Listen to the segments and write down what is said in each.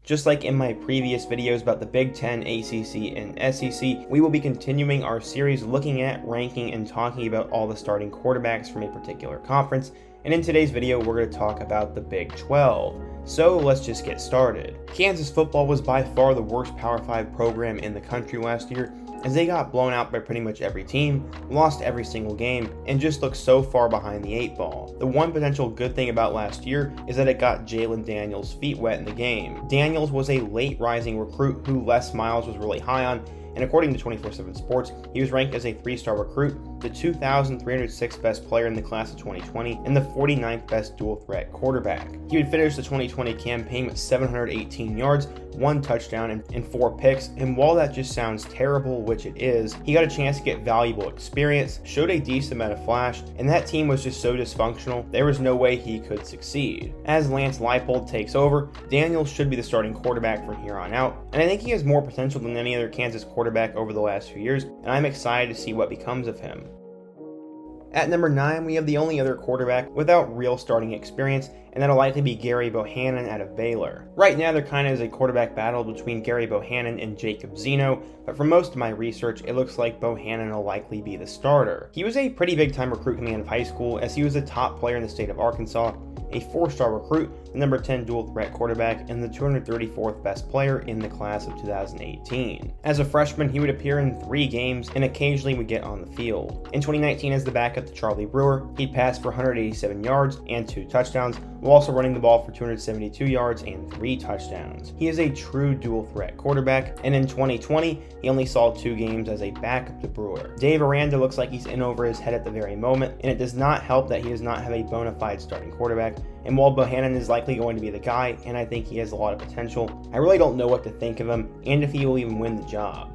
Just like in my previous videos about the Big Ten, ACC, and SEC, we will be continuing our series looking at, ranking, and talking about all the starting quarterbacks from a particular conference. And in today's video, we're going to talk about the Big 12. So let's just get started. Kansas football was by far the worst Power 5 program in the country last year, as they got blown out by pretty much every team, lost every single game, and just looked so far behind the 8 ball. The one potential good thing about last year is that it got Jalon Daniels' feet wet in the game. Daniels was a late rising recruit who Les Miles was really high on, and according to 24/7 Sports, he was ranked as a 3-star recruit, the 2,306th best player in the class of 2020, and the 49th best dual-threat quarterback. He would finish the 2020 campaign with 718 yards, 1 touchdown, and 4 picks, and while that just sounds terrible, which it is, he got a chance to get valuable experience, showed a decent amount of flash, and that team was just so dysfunctional, there was no way he could succeed. As Lance Leipold takes over, Daniels should be the starting quarterback from here on out, and I think he has more potential than any other Kansas quarterback over the last few years, and I'm excited to see what becomes of him. At number 9, we have the only other quarterback without real starting experience, and that'll likely be Gerry Bohanon out of Baylor. Right now, there kind of is a quarterback battle between Gerry Bohanon and Jacob Zeno, but from most of my research, it looks like Bohanon will likely be the starter. He was a pretty big-time recruit coming out of high school, as he was a top player in the state of Arkansas, a 4-star recruit, the number 10 dual-threat quarterback, and the 234th best player in the class of 2018. As a freshman, he would appear in 3 games and occasionally would get on the field. In 2019, as the backup to Charlie Brewer, he'd pass for 187 yards and 2 touchdowns, while also running the ball for 272 yards and 3 touchdowns. He is a true dual-threat quarterback, and in 2020, he only saw 2 games as a backup to Brewer. Dave Aranda looks like he's in over his head at the very moment, and it does not help that he does not have a bona fide starting quarterback. And while Bohanon is likely going to be the guy, and I think he has a lot of potential, I really don't know what to think of him, and if he will even win the job.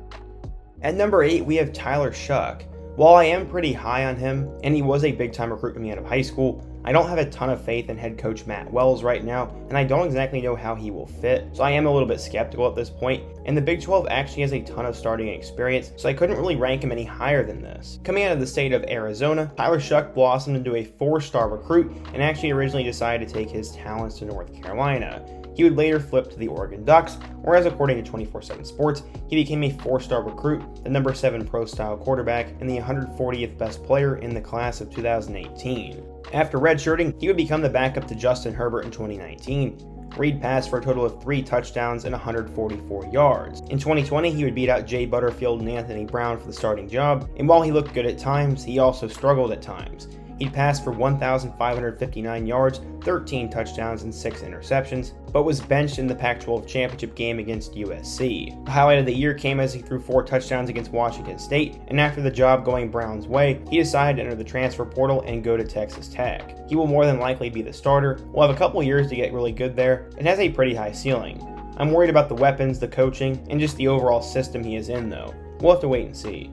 At number 8, we have Tyler Shough. While I am pretty high on him, and he was a big-time recruit coming out of high school, I don't have a ton of faith in head coach Matt Wells right now, and I don't exactly know how he will fit, so I am a little bit skeptical at this point, and the Big 12 actually has a ton of starting experience, so I couldn't really rank him any higher than this. Coming out of the state of Arizona, Tyler Shough blossomed into a 4-star recruit, and actually originally decided to take his talents to North Carolina. He would later flip to the Oregon Ducks, whereas according to 24/7 Sports, he became a 4-star recruit, the number 7 pro-style quarterback, and the 140th best player in the class of 2018. After redshirting, he would become the backup to Justin Herbert in 2019. Reed passed for a total of 3 touchdowns and 144 yards. In 2020, he would beat out Jay Butterfield and Anthony Brown for the starting job, and while he looked good at times, he also struggled at times. He'd passed for 1,559 yards, 13 touchdowns, and 6 interceptions, but was benched in the Pac-12 championship game against USC. The highlight of the year came as he threw 4 touchdowns against Washington State, and after the job going Brown's way, he decided to enter the transfer portal and go to Texas Tech. He will more than likely be the starter, will have a couple years to get really good there, and has a pretty high ceiling. I'm worried about the weapons, the coaching, and just the overall system he is in though. We'll have to wait and see.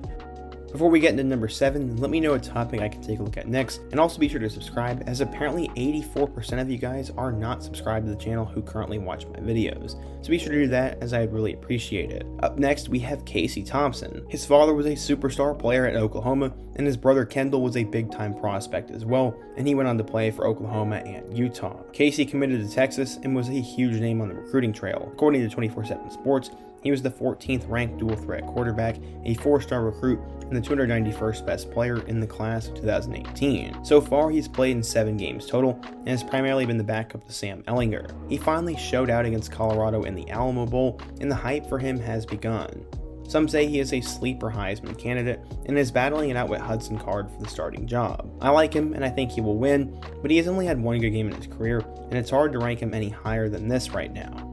Before we get into number 7, let me know a topic I can take a look at next, and also be sure to subscribe, as apparently 84% of you guys are not subscribed to the channel who currently watch my videos, so be sure to do that, as I'd really appreciate it. Up next, we have Casey Thompson. His father was a superstar player at Oklahoma, and his brother Kendall was a big-time prospect as well, and he went on to play for Oklahoma and Utah. Casey committed to Texas and was a huge name on the recruiting trail. According to 24/7 Sports, he was the 14th ranked dual-threat quarterback, a 4-star recruit, and the 291st best player in the class of 2018. So far, he's played in 7 games total, and has primarily been the backup to Sam Ehlinger. He finally showed out against Colorado in the Alamo Bowl, and the hype for him has begun. Some say he is a sleeper Heisman candidate, and is battling it out with Hudson Card for the starting job. I like him, and I think he will win, but he has only had 1 good game in his career, and it's hard to rank him any higher than this right now.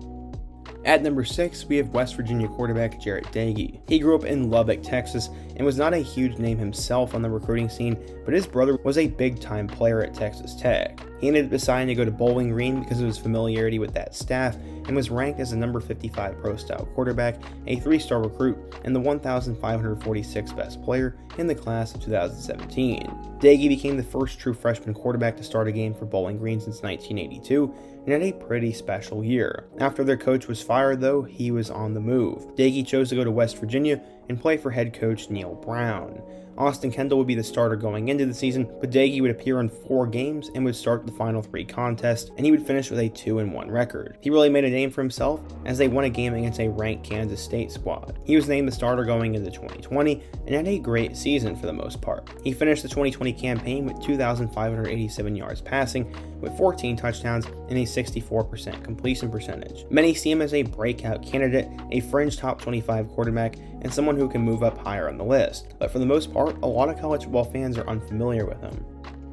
At number 6, we have West Virginia quarterback Jarret Doege. He grew up in Lubbock, Texas, and was not a huge name himself on the recruiting scene, but his brother was a big-time player at Texas Tech. He ended up deciding to go to Bowling Green because of his familiarity with that staff, and was ranked as the number 55 pro-style quarterback, a 3-star recruit, and the 1,546th best player in the class of 2017. Doege became the first true freshman quarterback to start a game for Bowling Green since 1982, and had a pretty special year. After their coach was fired though, he was on the move. Doege chose to go to West Virginia and play for head coach Neil Brown. Austin Kendall would be the starter going into the season, but Daggy would appear in 4 games and would start the final 3 contests, and he would finish with a 2-1 record. He really made a name for himself as they won a game against a ranked Kansas State squad. He was named the starter going into 2020 and had a great season for the most part. He finished the 2020 campaign with 2,587 yards passing, with 14 touchdowns and a 64% completion percentage. Many see him as a breakout candidate, a fringe top 25 quarterback, and someone who can move up higher on the list. But for the most part, a lot of college football fans are unfamiliar with him.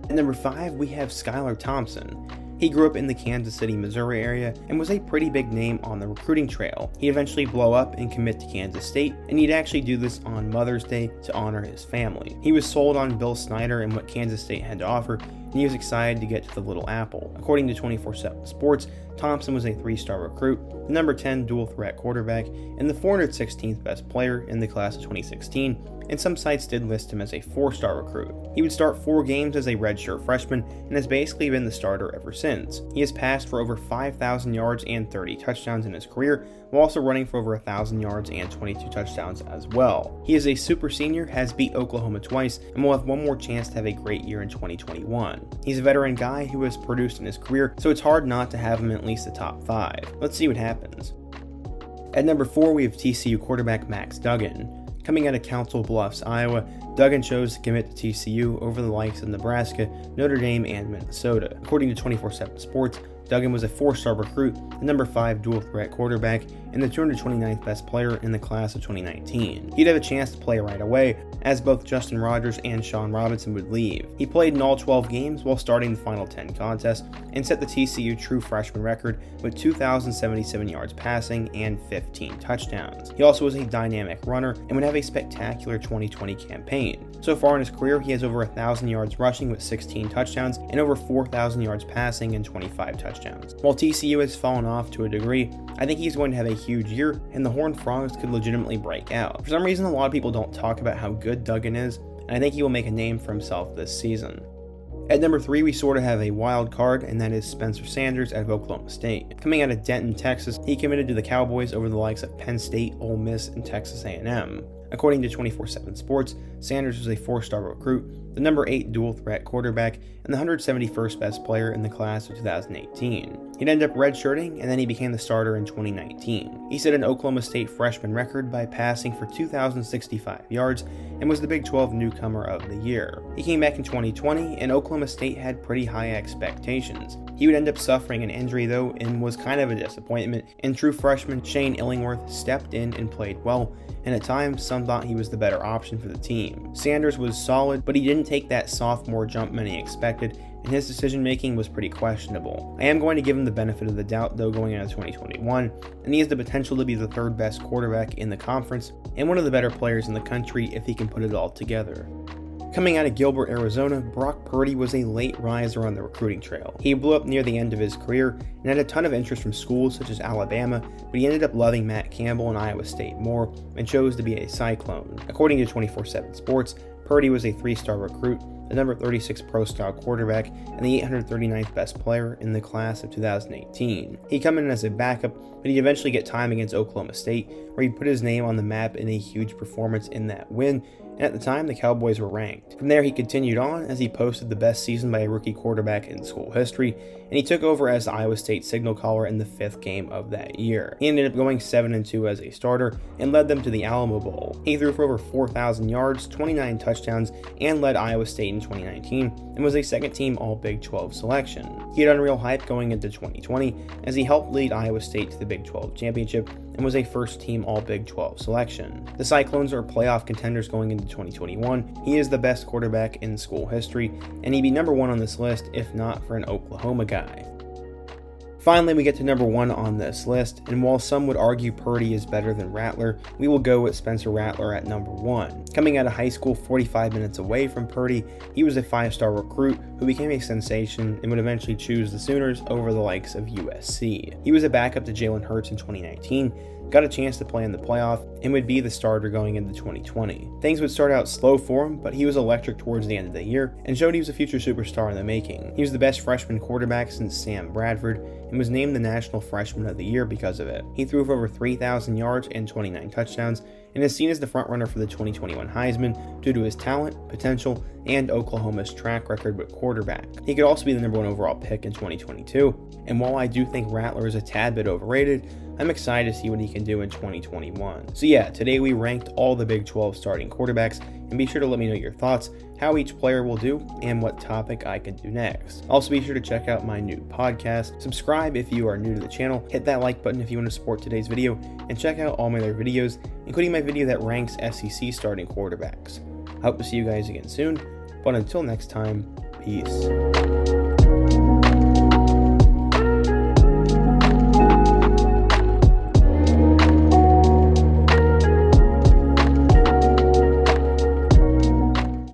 At number 5, we have Skylar Thompson. He grew up in the Kansas City, Missouri area and was a pretty big name on the recruiting trail. He'd eventually blow up and commit to Kansas State, and he'd actually do this on Mother's Day to honor his family. He was sold on Bill Snyder and what Kansas State had to offer, and he was excited to get to the Little Apple. According to 24/7 Sports, Thompson was a 3-star recruit, the number 10 dual threat quarterback, and the 416th best player in the class of 2016, and some sites did list him as a 4-star recruit. He would start 4 games as a redshirt freshman and has basically been the starter ever since. He has passed for over 5,000 yards and 30 touchdowns in his career, while also running for over 1,000 yards and 22 touchdowns as well. He is a super senior, has beat Oklahoma twice, and will have one more chance to have a great year in 2021. He's a veteran guy who has produced in his career, so it's hard not to have him in at least the top 5. Let's see what happens. At number 4, we have TCU quarterback Max Duggan. Coming out of Council Bluffs, Iowa, Duggan chose to commit to TCU over the likes of Nebraska, Notre Dame, and Minnesota. According to 24/7 Sports, Duggan was a 4-star recruit, the number 5 dual threat quarterback, and the 229th best player in the class of 2019. He'd have a chance to play right away, as both Justin Rogers and Sean Robinson would leave. He played in all 12 games while starting the final 10 contests, and set the TCU true freshman record with 2,077 yards passing and 15 touchdowns. He also was a dynamic runner and would have a spectacular 2020 campaign. So far in his career, he has over 1,000 yards rushing with 16 touchdowns and over 4,000 yards passing and 25 touchdowns. While TCU has fallen off to a degree, I think he's going to have a huge year, and the Horned Frogs could legitimately break out. For some reason, a lot of people don't talk about how good Duggan is, and I think he will make a name for himself this season. At number 3, we sort of have a wild card, and that is Spencer Sanders out of Oklahoma State. Coming out of Denton, Texas, he committed to the Cowboys over the likes of Penn State, Ole Miss, and Texas A&M. According to 24/7 Sports, Sanders was a 4-star recruit, the number 8 dual threat quarterback, and the 171st best player in the class of 2018. He'd end up redshirting, and then he became the starter in 2019. He set an Oklahoma State freshman record by passing for 2,065 yards and was the Big 12 newcomer of the year. He came back in 2020, and Oklahoma State had pretty high expectations. He would end up suffering an injury though, and was kind of a disappointment, and true freshman Shane Illingworth stepped in and played well, and at times some thought he was the better option for the team. Sanders was solid, but he didn't take that sophomore jump many expected, and his decision making was pretty questionable. I am going to give him the benefit of the doubt though going into 2021, and he has the potential to be the 3rd best quarterback in the conference, and one of the better players in the country if he can put it all together. Coming out of Gilbert, Arizona, Brock Purdy was a late riser on the recruiting trail. He blew up near the end of his career and had a ton of interest from schools such as Alabama, but he ended up loving Matt Campbell and Iowa State more and chose to be a Cyclone. According to 24/7 Sports, Purdy was a 3-star recruit, the number 36 pro-style quarterback, and the 839th best player in the class of 2018. He'd come in as a backup, but he'd eventually get time against Oklahoma State, where he put his name on the map in a huge performance in that win, and at the time the Cowboys were ranked. From there he continued on as he posted the best season by a rookie quarterback in school history, and he took over as the Iowa State signal caller in the 5th game of that year. He ended up going 7-2 as a starter and led them to the Alamo Bowl. He threw for over 4,000 yards, 29 touchdowns, and led Iowa State in 2019, and was a second-team All-Big 12 selection. He had unreal hype going into 2020 as he helped lead Iowa State to the Big 12 championship and was a first-team All-Big 12 selection. The Cyclones are playoff contenders going into 2021. He is the best quarterback in school history, and he'd be number 1 on this list if not for an Oklahoma guy. Finally, we get to number 1 on this list, and while some would argue Purdy is better than Rattler, we will go with Spencer Rattler at number 1. Coming out of high school 45 minutes away from Purdy, he was a 5-star recruit who became a sensation and would eventually choose the Sooners over the likes of USC. He was a backup to Jalen Hurts in 2019, got a chance to play in the playoff, and would be the starter going into 2020. Things would start out slow for him, but he was electric towards the end of the year and showed he was a future superstar in the making. He was the best freshman quarterback since Sam Bradford, and was named the National Freshman of the Year because of it. He threw for over 3,000 yards and 29 touchdowns, and is seen as the frontrunner for the 2021 Heisman due to his talent, potential, and Oklahoma's track record with quarterback. He could also be the number 1 overall pick in 2022, and while I do think Rattler is a tad bit overrated, I'm excited to see what he can do in 2021. So yeah, today we ranked all the Big 12 starting quarterbacks, and be sure to let me know your thoughts, how each player will do, and what topic I can do next. Also be sure to check out my new podcast, subscribe if you are new to the channel, hit that like button if you want to support today's video, and check out all my other videos, including my video that ranks SEC starting quarterbacks. I hope to see you guys again soon, but until next time, peace.